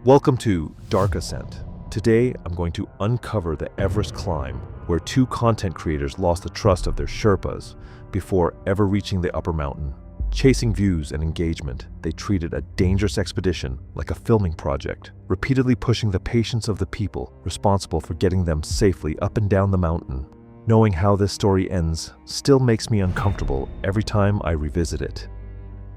Welcome to Dark Ascent. Today, I'm going to uncover the Everest climb, where two content creators lost the trust of their Sherpas before ever reaching the upper mountain. Chasing views and engagement, they treated a dangerous expedition like a filming project, repeatedly pushing the patience of the people responsible for getting them safely up and down the mountain. Knowing how this story ends still makes me uncomfortable every time I revisit it.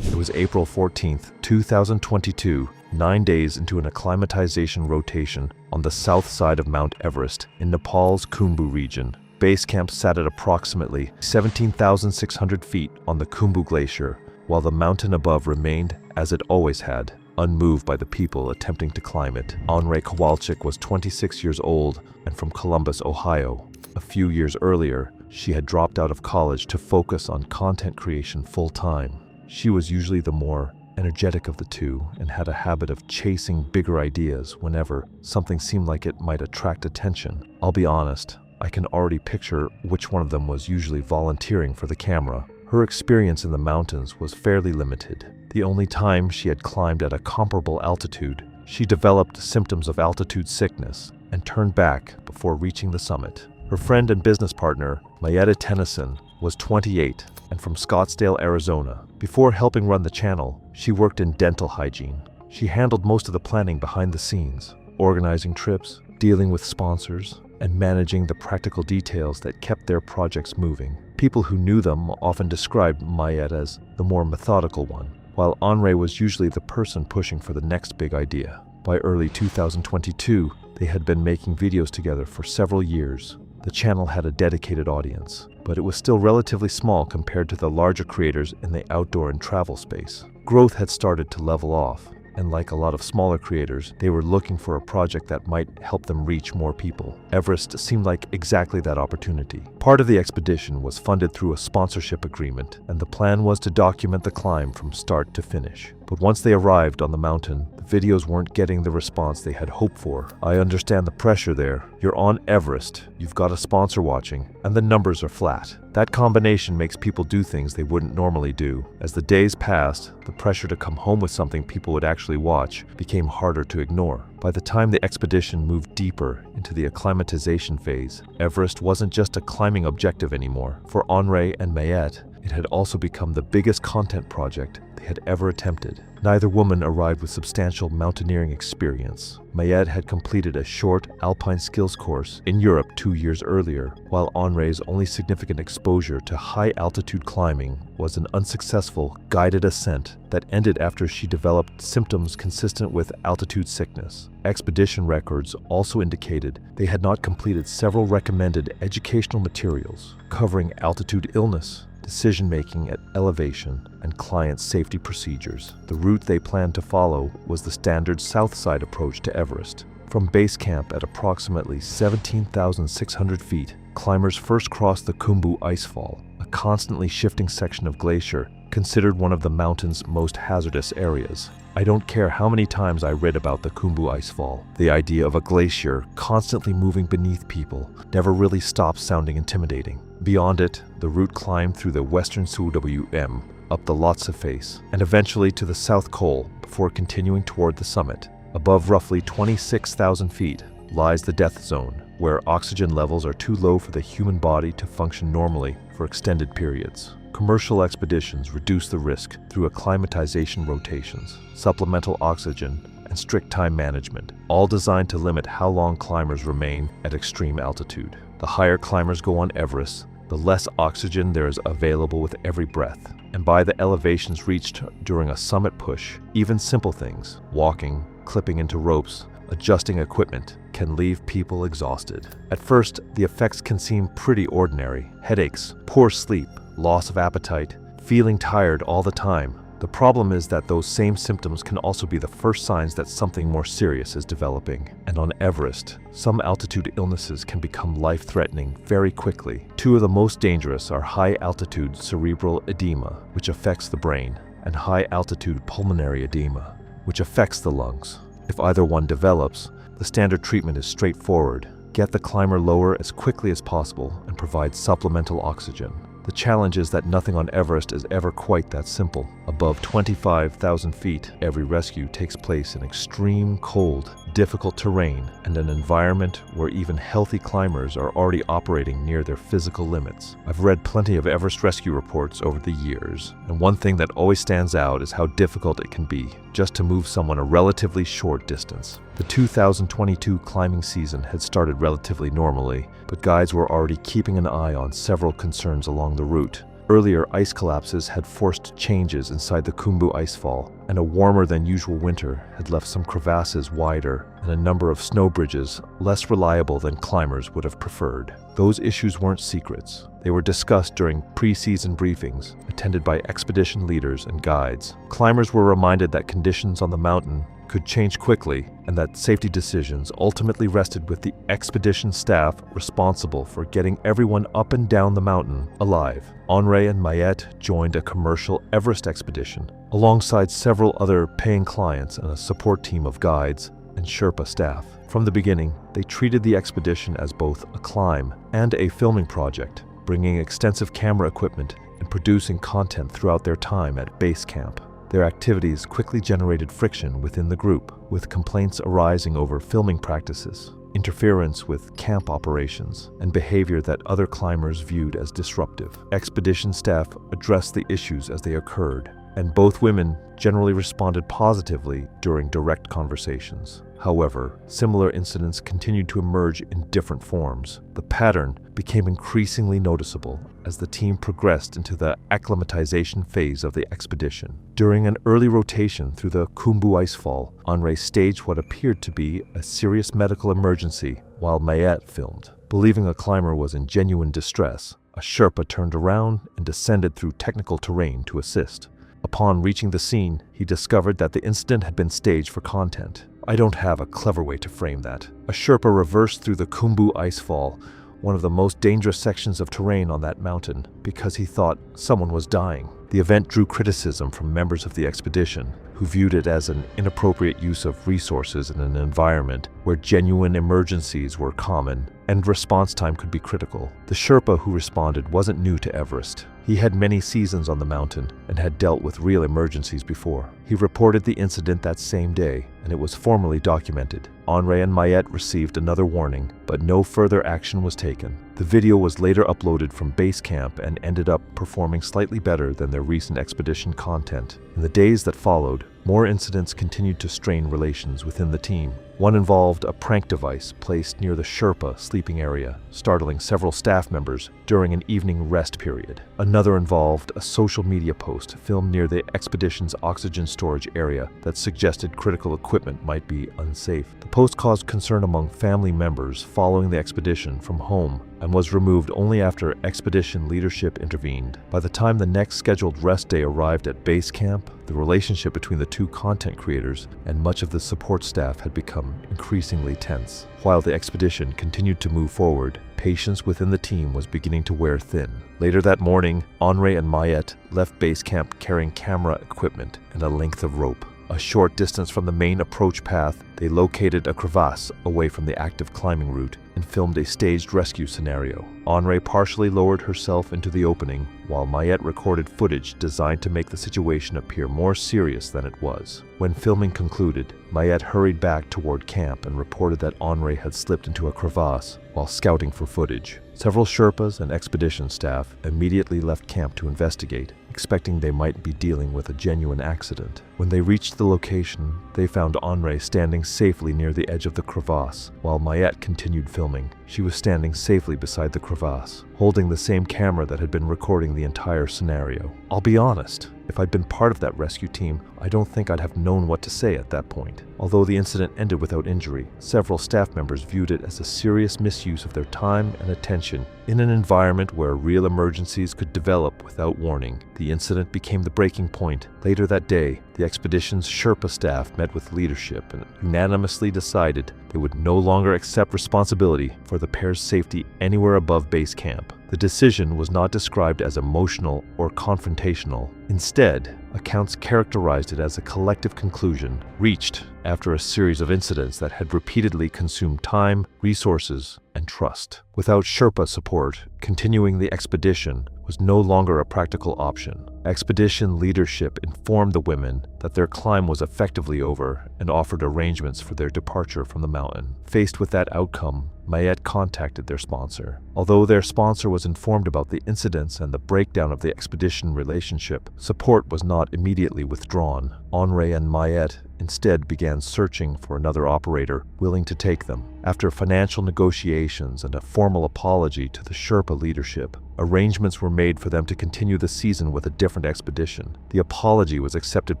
It was April 14th, 2022, 9 days into an acclimatization rotation on the south side of Mount Everest in Nepal's Khumbu region. Base camp sat at approximately 17,600 feet on the Khumbu Glacier, while the mountain above remained as it always had, unmoved by the people attempting to climb it. Andrei Kowalczyk was 26 years old and from Columbus, Ohio. A few years earlier, she had dropped out of college to focus on content creation full-time. She was usually the more energetic of the two and had a habit of chasing bigger ideas whenever something seemed like it might attract attention. I'll be honest, I can already picture which one of them was usually volunteering for the camera. Her experience in the mountains was fairly limited. The only time she had climbed at a comparable altitude, she developed symptoms of altitude sickness and turned back before reaching the summit. Her friend and business partner, Mayetta Tennyson, was 28 and from Scottsdale, Arizona. Before helping run the channel, she worked in dental hygiene. She handled most of the planning behind the scenes, organizing trips, dealing with sponsors, and managing the practical details that kept their projects moving. People who knew them often described Mayetta as the more methodical one, while Andrei was usually the person pushing for the next big idea. By early 2022, they had been making videos together for several years. The channel had a dedicated audience, but it was still relatively small compared to the larger creators in the outdoor and travel space. Growth had started to level off, and like a lot of smaller creators, they were looking for a project that might help them reach more people. Everest seemed like exactly that opportunity. Part of the expedition was funded through a sponsorship agreement, and the plan was to document the climb from start to finish. But once they arrived on the mountain, the videos weren't getting the response they had hoped for. I understand the pressure there. You're on Everest, you've got a sponsor watching, and the numbers are flat. That combination makes people do things they wouldn't normally do. As the days passed, the pressure to come home with something people would actually watch became harder to ignore. By the time the expedition moved deeper into the acclimatization phase, Everest wasn't just a climbing objective anymore. For Andrei and Mayette, it had also become the biggest content project they had ever attempted. Neither woman arrived with substantial mountaineering experience. Mayette had completed a short alpine skills course in Europe 2 years earlier, while Andrei's only significant exposure to high-altitude climbing was an unsuccessful guided ascent that ended after she developed symptoms consistent with altitude sickness. Expedition records also indicated they had not completed several recommended educational materials covering altitude illness, decision-making at elevation, and client safety procedures. The route they planned to follow was the standard south side approach to Everest. From base camp at approximately 17,600 feet, climbers first crossed the Khumbu Icefall, a constantly shifting section of glacier considered one of the mountain's most hazardous areas. I don't care how many times I read about the Khumbu Icefall. The idea of a glacier constantly moving beneath people never really stopped sounding intimidating. Beyond it, the route climbed through the western Suwm, up the Lhotse face, and eventually to the South Col before continuing toward the summit. Above roughly 26,000 feet lies the death zone, where oxygen levels are too low for the human body to function normally for extended periods. Commercial expeditions reduce the risk through acclimatization rotations, supplemental oxygen, and strict time management, all designed to limit how long climbers remain at extreme altitude. The higher climbers go on Everest, the less oxygen there is available with every breath. And by the elevations reached during a summit push, even simple things, walking, clipping into ropes, adjusting equipment, can leave people exhausted. At first, the effects can seem pretty ordinary. Headaches, poor sleep, loss of appetite, feeling tired all the time. The problem is that those same symptoms can also be the first signs that something more serious is developing. And on Everest, some altitude illnesses can become life-threatening very quickly. Two of the most dangerous are high-altitude cerebral edema, which affects the brain, and high-altitude pulmonary edema, which affects the lungs. If either one develops, the standard treatment is straightforward. Get the climber lower as quickly as possible and provide supplemental oxygen. The challenge is that nothing on Everest is ever quite that simple. Above 25,000 feet, every rescue takes place in extreme cold, difficult terrain and an environment where even healthy climbers are already operating near their physical limits. I've read plenty of Everest rescue reports over the years, and one thing that always stands out is how difficult it can be just to move someone a relatively short distance. The 2022 climbing season had started relatively normally, but guides were already keeping an eye on several concerns along the route. Earlier ice collapses had forced changes inside the Khumbu icefall, and a warmer than usual winter had left some crevasses wider and a number of snow bridges less reliable than climbers would have preferred. Those issues weren't secrets. They were discussed during pre-season briefings, attended by expedition leaders and guides. Climbers were reminded that conditions on the mountain could change quickly and that safety decisions ultimately rested with the expedition staff responsible for getting everyone up and down the mountain alive. Henri and Mayette joined a commercial Everest expedition alongside several other paying clients and a support team of guides and Sherpa staff. From the beginning, they treated the expedition as both a climb and a filming project, bringing extensive camera equipment and producing content throughout their time at base camp. Their activities quickly generated friction within the group, with complaints arising over filming practices, interference with camp operations, and behavior that other climbers viewed as disruptive. Expedition staff addressed the issues as they occurred, and both women generally responded positively during direct conversations. However, similar incidents continued to emerge in different forms. The pattern became increasingly noticeable as the team progressed into the acclimatization phase of the expedition. During an early rotation through the Khumbu icefall, Henri staged what appeared to be a serious medical emergency while Mayette filmed. Believing a climber was in genuine distress, a Sherpa turned around and descended through technical terrain to assist. Upon reaching the scene, he discovered that the incident had been staged for content. I don't have a clever way to frame that. A Sherpa reversed through the Khumbu icefall, one of the most dangerous sections of terrain on that mountain, because he thought someone was dying. The event drew criticism from members of the expedition, who viewed it as an inappropriate use of resources in an environment where genuine emergencies were common and response time could be critical. The Sherpa who responded wasn't new to Everest. He had many seasons on the mountain and had dealt with real emergencies before. He reported the incident that same day, and it was formally documented. Henri and Mayette received another warning, but no further action was taken. The video was later uploaded from base camp and ended up performing slightly better than their recent expedition content. In the days that followed, more incidents continued to strain relations within the team. One involved a prank device placed near the Sherpa sleeping area, startling several staff members during an evening rest period. Another involved a social media post filmed near the expedition's oxygen storage area that suggested critical equipment might be unsafe. The post caused concern among family members following the expedition from home and was removed only after expedition leadership intervened. By the time the next scheduled rest day arrived at base camp, the relationship between the two content creators and much of the support staff had become increasingly tense. While the expedition continued to move forward, patience within the team was beginning to wear thin. Later that morning, Henri and Mayette left base camp carrying camera equipment and a length of rope. A short distance from the main approach path, they located a crevasse away from the active climbing route and filmed a staged rescue scenario. Henri partially lowered herself into the opening, while Mayette recorded footage designed to make the situation appear more serious than it was. When filming concluded, Mayette hurried back toward camp and reported that Henri had slipped into a crevasse while scouting for footage. Several Sherpas and expedition staff immediately left camp to investigate, expecting they might be dealing with a genuine accident. When they reached the location, they found Henri standing safely near the edge of the crevasse, while Mayette continued filming. She was standing safely beside the crevasse, holding the same camera that had been recording the entire scenario. I'll be honest, if I'd been part of that rescue team, I don't think I'd have known what to say at that point. Although the incident ended without injury, several staff members viewed it as a serious misuse of their time and attention. In an environment where real emergencies could develop without warning, the incident became the breaking point. Later that day, the expedition's Sherpa staff met with leadership and unanimously decided they would no longer accept responsibility for the pair's safety anywhere above base camp. The decision was not described as emotional or confrontational. Instead, accounts characterized it as a collective conclusion reached after a series of incidents that had repeatedly consumed time, resources, and trust. Without Sherpa support, continuing the expedition was no longer a practical option. Expedition leadership informed the women that their climb was effectively over and offered arrangements for their departure from the mountain. Faced with that outcome, Mayet contacted their sponsor. Although their sponsor was informed about the incidents and the breakdown of the expedition relationship, support was not immediately withdrawn. Henri and Mayet instead began searching for another operator willing to take them. After financial negotiations and a formal apology to the Sherpa leadership, arrangements were made for them to continue the season with a different expedition. The apology was accepted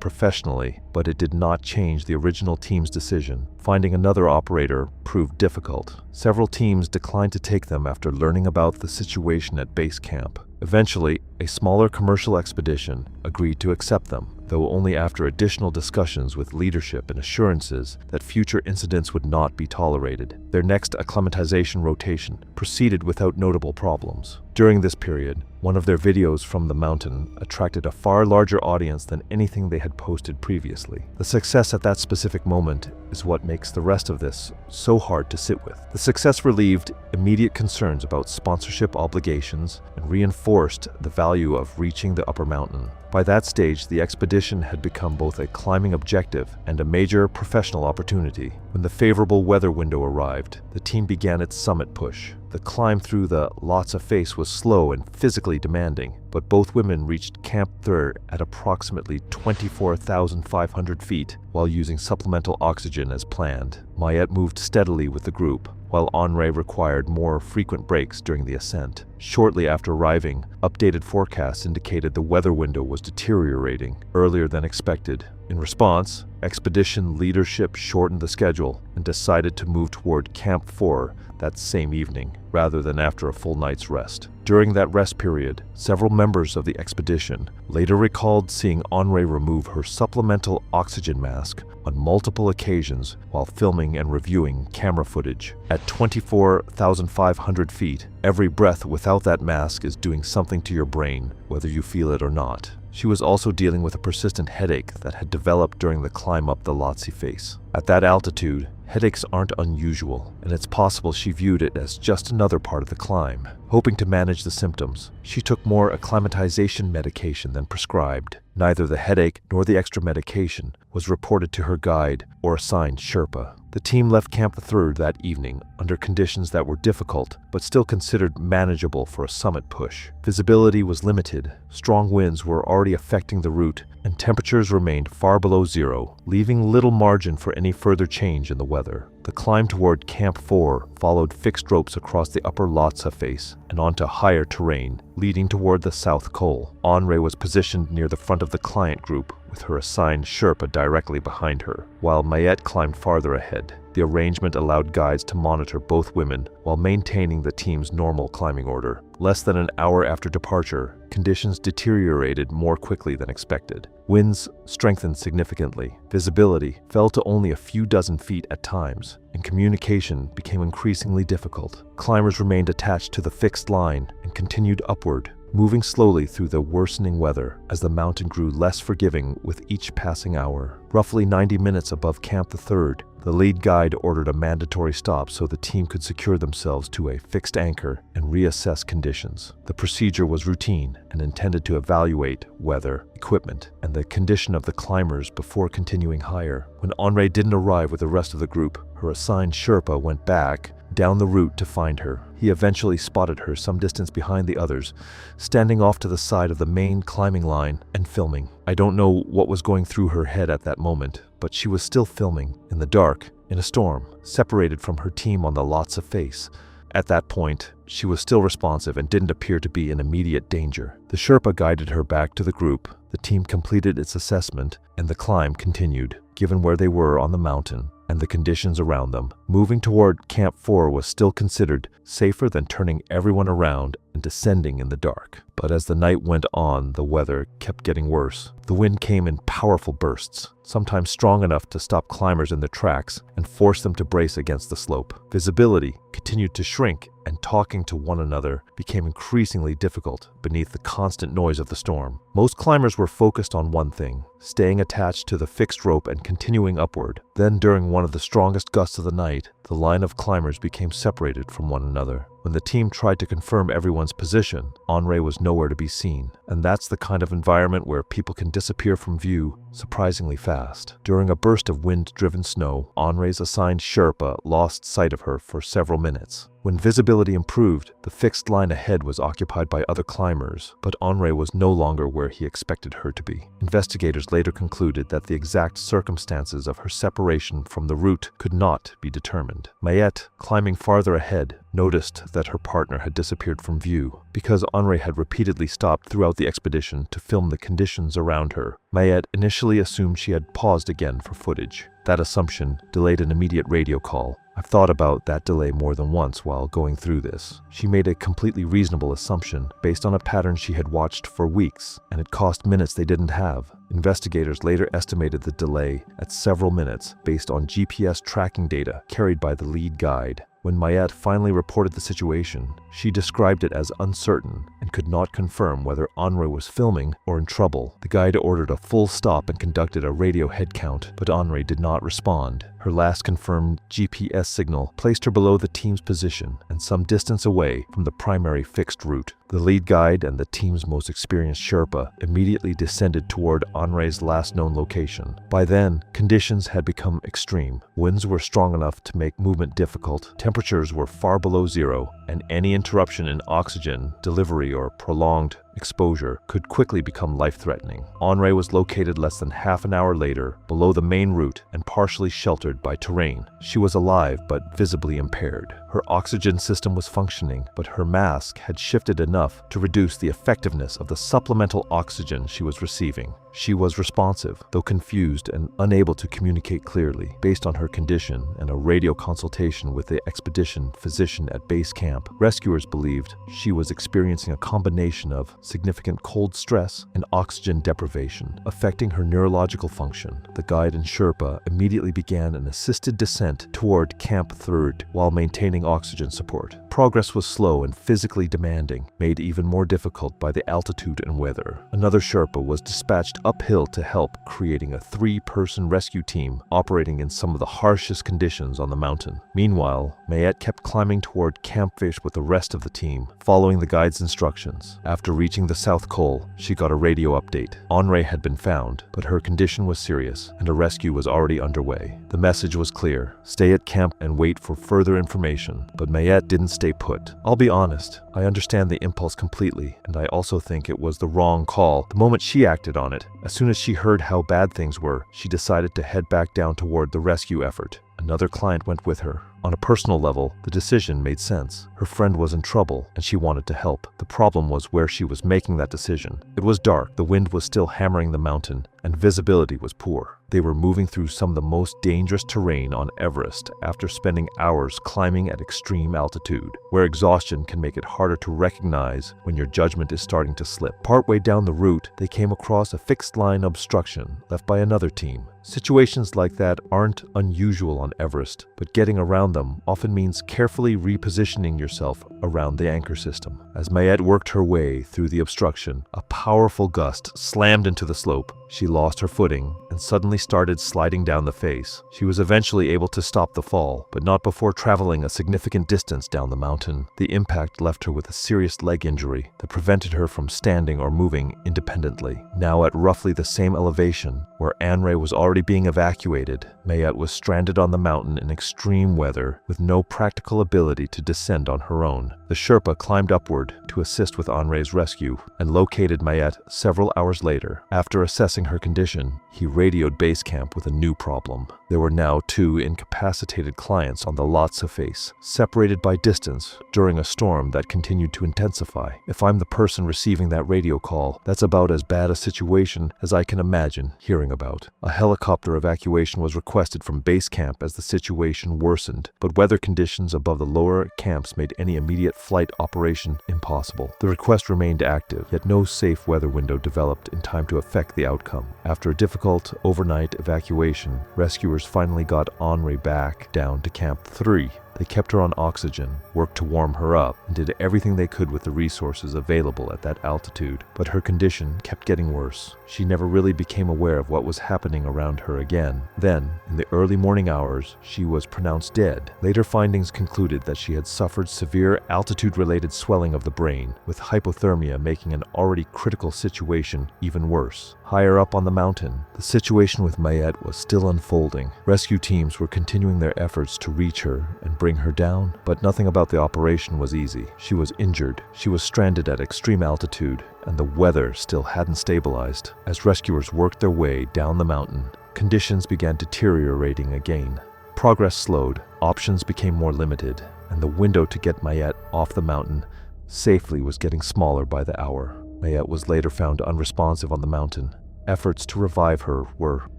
professionally, but it did not change the original team's decision. Finding another operator proved difficult. Several teams declined to take them after learning about the situation at base camp. Eventually, a smaller commercial expedition agreed to accept them, though only after additional discussions with leadership and assurances that future incidents would not be tolerated. Their next acclimatization rotation proceeded without notable problems. During this period, one of their videos from the mountain attracted a far larger audience than anything they had posted previously. The success at that specific moment is what makes the rest of this so hard to sit with. The success relieved immediate concerns about sponsorship obligations and reinforced the value of reaching the upper mountain. By that stage, the expedition had become both a climbing objective and a major professional opportunity. When the favorable weather window arrived, the team began its summit push. The climb through the Lhotse face was slow and physically demanding, but both women reached Camp 3 at approximately 24,500 feet while using supplemental oxygen as planned. Mayet moved steadily with the group, while Henri required more frequent breaks during the ascent. Shortly after arriving, updated forecasts indicated the weather window was deteriorating earlier than expected. In response, expedition leadership shortened the schedule and decided to move toward Camp 4 that same evening, rather than after a full night's rest. During that rest period, several members of the expedition later recalled seeing Henri remove her supplemental oxygen mask on multiple occasions while filming and reviewing camera footage. At 24,500 feet, every breath without that mask is doing something to your brain, whether you feel it or not. She was also dealing with a persistent headache that had developed during the climb up the Lhotse face. At that altitude, headaches aren't unusual, and it's possible she viewed it as just another part of the climb. Hoping to manage the symptoms, she took more acclimatization medication than prescribed. Neither the headache nor the extra medication was reported to her guide or assigned Sherpa. The team left Camp 3 that evening under conditions that were difficult but still considered manageable for a summit push. Visibility was limited, strong winds were already affecting the route, and temperatures remained far below zero, leaving little margin for any further change in the weather. The climb toward Camp 4 followed fixed ropes across the upper Lhotse face and onto higher terrain, leading toward the South Col. Henri was positioned near the front of the client group, with her assigned Sherpa directly behind her, while Mayet climbed farther ahead. The arrangement allowed guides to monitor both women while maintaining the team's normal climbing order. Less than an hour after departure, conditions deteriorated more quickly than expected. Winds strengthened significantly, visibility fell to only a few dozen feet at times, and communication became increasingly difficult. Climbers remained attached to the fixed line and continued upward, moving slowly through the worsening weather as the mountain grew less forgiving with each passing hour. Roughly 90 minutes above Camp 3, the lead guide ordered a mandatory stop so the team could secure themselves to a fixed anchor and reassess conditions. The procedure was routine and intended to evaluate weather, equipment, and the condition of the climbers before continuing higher. When Henri didn't arrive with the rest of the group, her assigned Sherpa went back down the route to find her. He eventually spotted her some distance behind the others, standing off to the side of the main climbing line and filming. I don't know what was going through her head at that moment, but she was still filming, in the dark, in a storm, separated from her team on the Lhotse face. At that point, she was still responsive and didn't appear to be in immediate danger. The Sherpa guided her back to the group, the team completed its assessment, and the climb continued. Given where they were on the mountain and the conditions around them, moving toward Camp 4 was still considered safer than turning everyone around and descending in the dark. But as the night went on, the weather kept getting worse. The wind came in powerful bursts, sometimes strong enough to stop climbers in their tracks and force them to brace against the slope. Visibility continued to shrink and talking to one another became increasingly difficult beneath the constant noise of the storm. Most climbers were focused on one thing: staying attached to the fixed rope and continuing upward. Then, during one of the strongest gusts of the night, the line of climbers became separated from one another. When the team tried to confirm everyone's position, Henri was nowhere to be seen. And that's the kind of environment where people can disappear from view surprisingly fast. During a burst of wind-driven snow, Henri's assigned Sherpa lost sight of her for several minutes. When visibility improved, the fixed line ahead was occupied by other climbers, but Henri was no longer where he expected her to be. Investigators later concluded that the exact circumstances of her separation from the route could not be determined. Mayette, climbing farther ahead, noticed that her partner had disappeared from view. Because Henri had repeatedly stopped throughout the expedition to film the conditions around her, Mayette initially assumed she had paused again for footage. That assumption delayed an immediate radio call. I've thought about that delay more than once while going through this. She made a completely reasonable assumption based on a pattern she had watched for weeks, and it cost minutes they didn't have. Investigators later estimated the delay at several minutes based on GPS tracking data carried by the lead guide. When Mayette finally reported the situation, she described it as uncertain and could not confirm whether Henri was filming or in trouble. The guide ordered a full stop and conducted a radio head count, but Henri did not respond. Her last confirmed GPS signal placed her below the team's position and some distance away from the primary fixed route. The lead guide and the team's most experienced Sherpa immediately descended toward Henri's last known location. By then, conditions had become extreme. Winds were strong enough to make movement difficult, temperatures were far below zero, and any interruption in oxygen delivery or prolonged exposure could quickly become life-threatening. Henri was located less than half an hour later, below the main route and partially sheltered by terrain. She was alive but visibly impaired. Her oxygen system was functioning, but her mask had shifted enough to reduce the effectiveness of the supplemental oxygen she was receiving. She was responsive, though confused and unable to communicate clearly. Based on her condition and a radio consultation with the expedition physician at base camp, rescuers believed she was experiencing a combination of significant cold stress and oxygen deprivation, affecting her neurological function. The guide and Sherpa immediately began an assisted descent toward Camp 3rd while maintaining oxygen support. Progress was slow and physically demanding, made even more difficult by the altitude and weather. Another Sherpa was dispatched uphill to help, creating a 3-person rescue team operating in some of the harshest conditions on the mountain. Meanwhile, Mayette kept climbing toward Campfish with the rest of the team, following the guide's instructions. After reaching the South Col, she got a radio update. Henri had been found, but her condition was serious, and a rescue was already underway. The message was clear: stay at camp and wait for further information. But Mayette didn't stay put. I'll be honest, I understand the impulse completely, and I also think it was the wrong call the moment she acted on it. As soon as she heard how bad things were, she decided to head back down toward the rescue effort. Another client went with her. On a personal level, the decision made sense. Her friend was in trouble, and she wanted to help. The problem was where she was making that decision. It was dark, the wind was still hammering the mountain, and visibility was poor. They were moving through some of the most dangerous terrain on Everest after spending hours climbing at extreme altitude, where exhaustion can make it harder to recognize when your judgment is starting to slip. Partway down the route, they came across a fixed-line obstruction left by another team. Situations like that aren't unusual on Everest, but getting around them often means carefully repositioning yourself around the anchor system. As Mayette worked her way through the obstruction, a powerful gust slammed into the slope. She lost her footing and suddenly started sliding down the face. She was eventually able to stop the fall, but not before traveling a significant distance down the mountain. The impact left her with a serious leg injury that prevented her from standing or moving independently. Now at roughly the same elevation, where Henri was already being evacuated, Mayette was stranded on the mountain in extreme weather with no practical ability to descend on her own. The Sherpa climbed upward to assist with Henri's rescue and located Mayette several hours later. After assessing her condition, he radioed base camp with a new problem. There were now 2 incapacitated clients on the Lhotse face, separated by distance during a storm that continued to intensify. If I'm the person receiving that radio call, that's about as bad a situation as I can imagine hearing about. A helicopter evacuation was requested from base camp as the situation worsened, but weather conditions above the lower camps made any immediate flight operation impossible. The request remained active, yet no safe weather window developed in time to affect the outcome. After a difficult overnight evacuation, rescuers finally got Henri back down to Camp 3. They kept her on oxygen, worked to warm her up, and did everything they could with the resources available at that altitude. But her condition kept getting worse. She never really became aware of what was happening around her again. Then, in the early morning hours, she was pronounced dead. Later findings concluded that she had suffered severe altitude-related swelling of the brain, with hypothermia making an already critical situation even worse. Higher up on the mountain, the situation with Mayette was still unfolding. Rescue teams were continuing their efforts to reach her and bring her down, but nothing about the operation was easy. She was injured, she was stranded at extreme altitude, and the weather still hadn't stabilized. As rescuers worked their way down the mountain, conditions began deteriorating again. Progress slowed, options became more limited, and the window to get Mayette off the mountain safely was getting smaller by the hour. Mayette was later found unresponsive on the mountain. Efforts to revive her were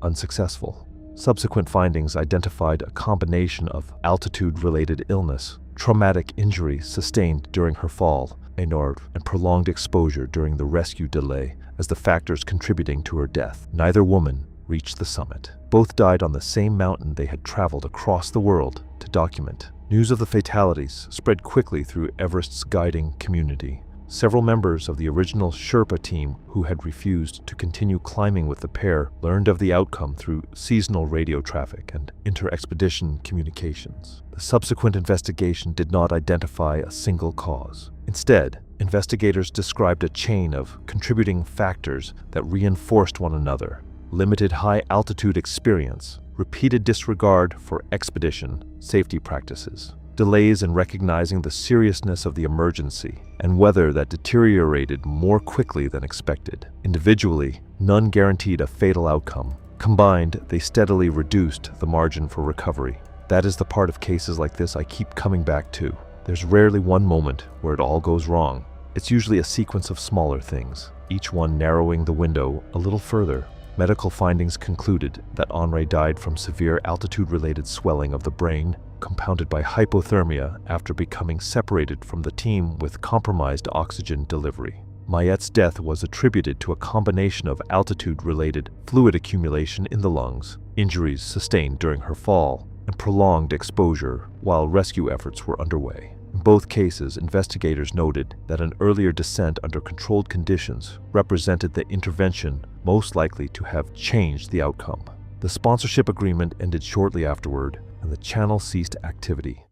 unsuccessful. Subsequent findings identified a combination of altitude-related illness, traumatic injury sustained during her fall, and prolonged exposure during the rescue delay as the factors contributing to her death. Neither woman reached the summit. Both died on the same mountain they had traveled across the world to document. News of the fatalities spread quickly through Everest's guiding community. Several members of the original Sherpa team who had refused to continue climbing with the pair learned of the outcome through seasonal radio traffic and inter-expedition communications. The subsequent investigation did not identify a single cause. Instead, investigators described a chain of contributing factors that reinforced one another: limited high-altitude experience, repeated disregard for expedition safety practices, delays in recognizing the seriousness of the emergency, and weather that deteriorated more quickly than expected. Individually, none guaranteed a fatal outcome. Combined, they steadily reduced the margin for recovery. That is the part of cases like this I keep coming back to. There's rarely one moment where it all goes wrong. It's usually a sequence of smaller things, each one narrowing the window a little further. Medical findings concluded that Henri died from severe altitude-related swelling of the brain, compounded by hypothermia after becoming separated from the team with compromised oxygen delivery. Mayette's death was attributed to a combination of altitude-related fluid accumulation in the lungs, injuries sustained during her fall, and prolonged exposure while rescue efforts were underway. In both cases, investigators noted that an earlier descent under controlled conditions represented the intervention most likely to have changed the outcome. The sponsorship agreement ended shortly afterward, and the channel ceased activity.